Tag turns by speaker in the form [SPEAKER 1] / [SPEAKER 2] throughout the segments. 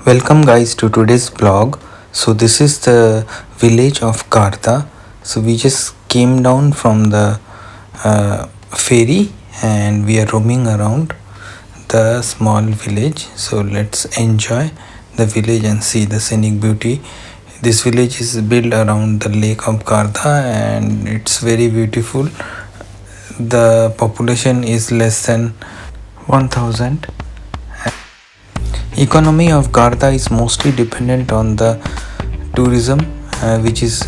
[SPEAKER 1] Welcome guys to today's vlog. So this is the village of Karta. So we just came down from the ferry and we are roaming around the small village. So let's enjoy the village and see the scenic beauty. This village is built around the lake of Karta and it's very beautiful. The population is less than 1000. Economy of Garda is mostly dependent on the tourism, which is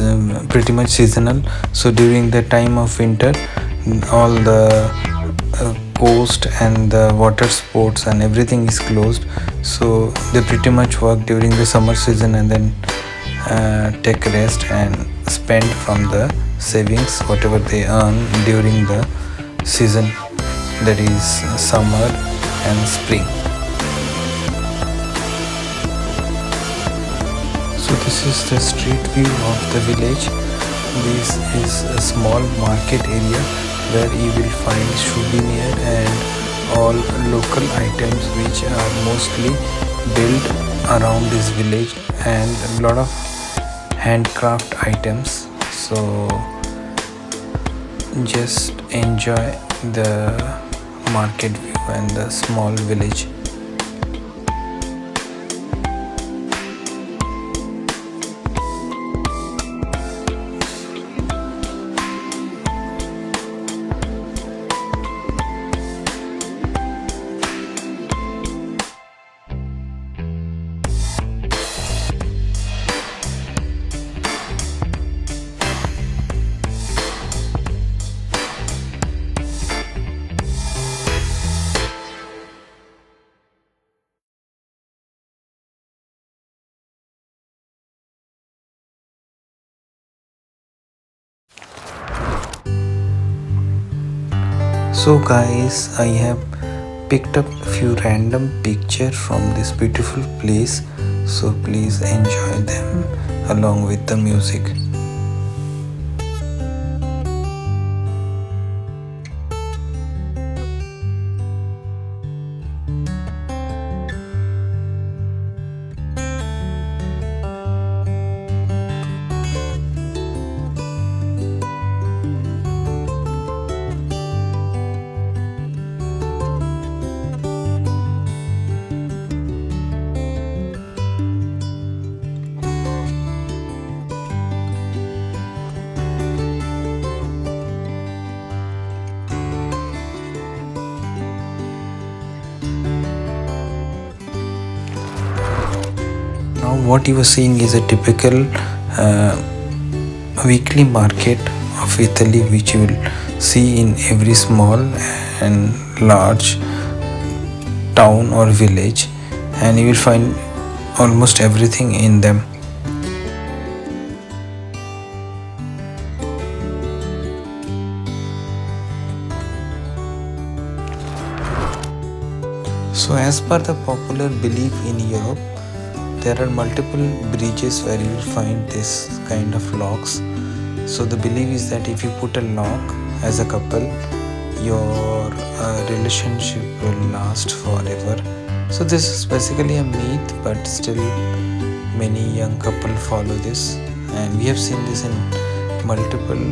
[SPEAKER 1] pretty much seasonal. So during the time of winter, all the coast and the water sports and everything is closed. So they pretty much work during the summer season and then take rest and spend from the savings whatever they earn during the season, that is summer and spring. So this is the street view of the village. This is a small market area where you will find souvenir and all local items which are mostly built around this village and a lot of handcraft items. So just enjoy the market view and the small village. So guys, I have picked up a few random pictures from this beautiful place, so please enjoy them along with the music. Now what you are seeing is a typical weekly market of Italy, which you will see in every small and large town or village, and you will find almost everything in them. So as per the popular belief in Europe, there are multiple bridges where you will find this kind of locks. So the belief is that if you put a lock as a couple, your relationship will last forever. So this is basically a myth, but still many young couple follow this, and we have seen this in multiple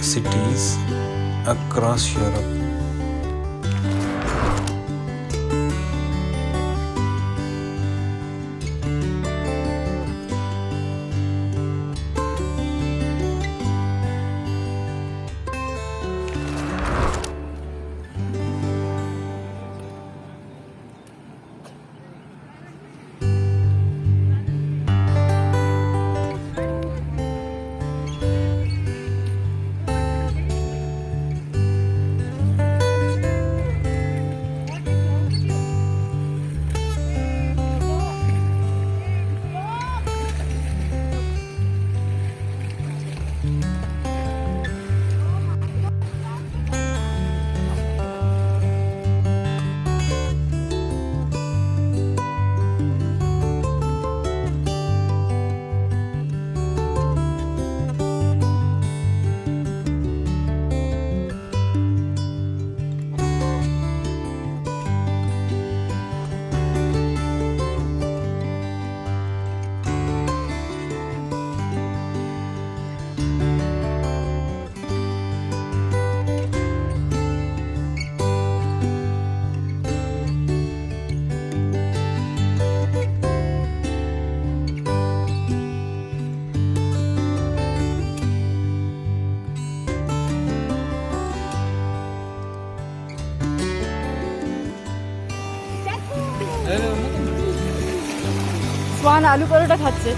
[SPEAKER 1] cities across Europe.
[SPEAKER 2] নান আলু পরোটা খাচ্ছে।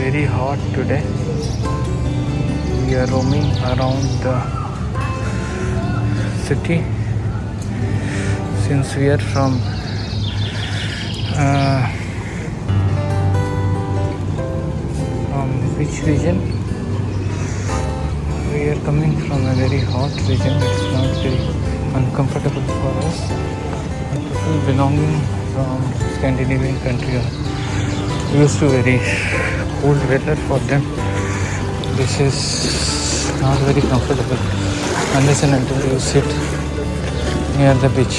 [SPEAKER 1] Very hot today. We are roaming around the city since we are from which region? We are coming from a very hot region. It's not very uncomfortable for us. And people belonging from Scandinavian country are used to very cold weather. For them this is not very comfortable unless and until you sit near the beach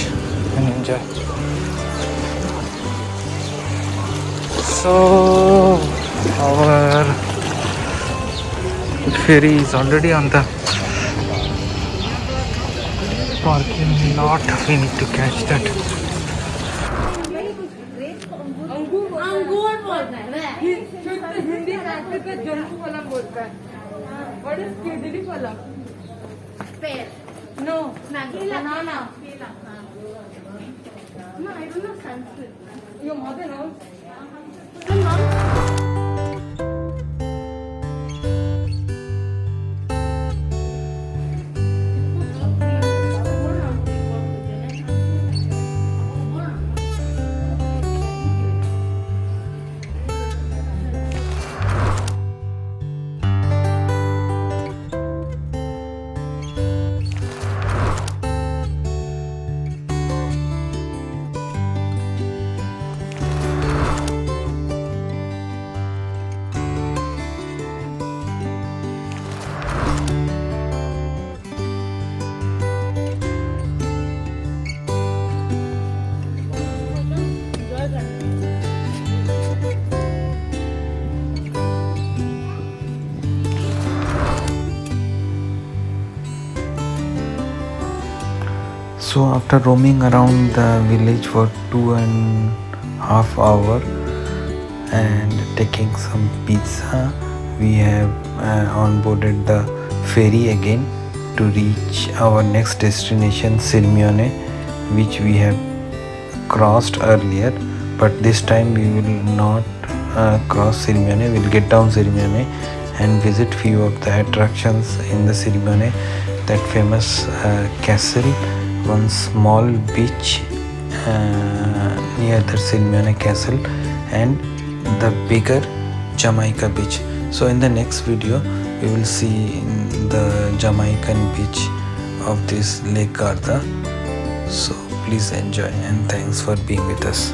[SPEAKER 1] and enjoy. So our ferry is already on the parking lot. We need to catch that.
[SPEAKER 2] अंगूर बोलता है हिंदी में पे जंतु फलम बोलता है. What is केदली फलम? Pear. No. Banana. No, I don't know Sanskrit. Your mother knows.
[SPEAKER 1] So after roaming around the village for 2.5 hours and taking some pizza, we have onboarded the ferry again to reach our next destination, Sirmione, which we have crossed earlier, but this time we will not cross Sirmione. We'll get down Sirmione and visit few of the attractions in the Sirmione, that famous castle, one small beach near the Sirmione castle, and the bigger Jamaica beach. So in the next video we will see the Jamaican beach of this Lake Garda. So please enjoy and thanks for being with us.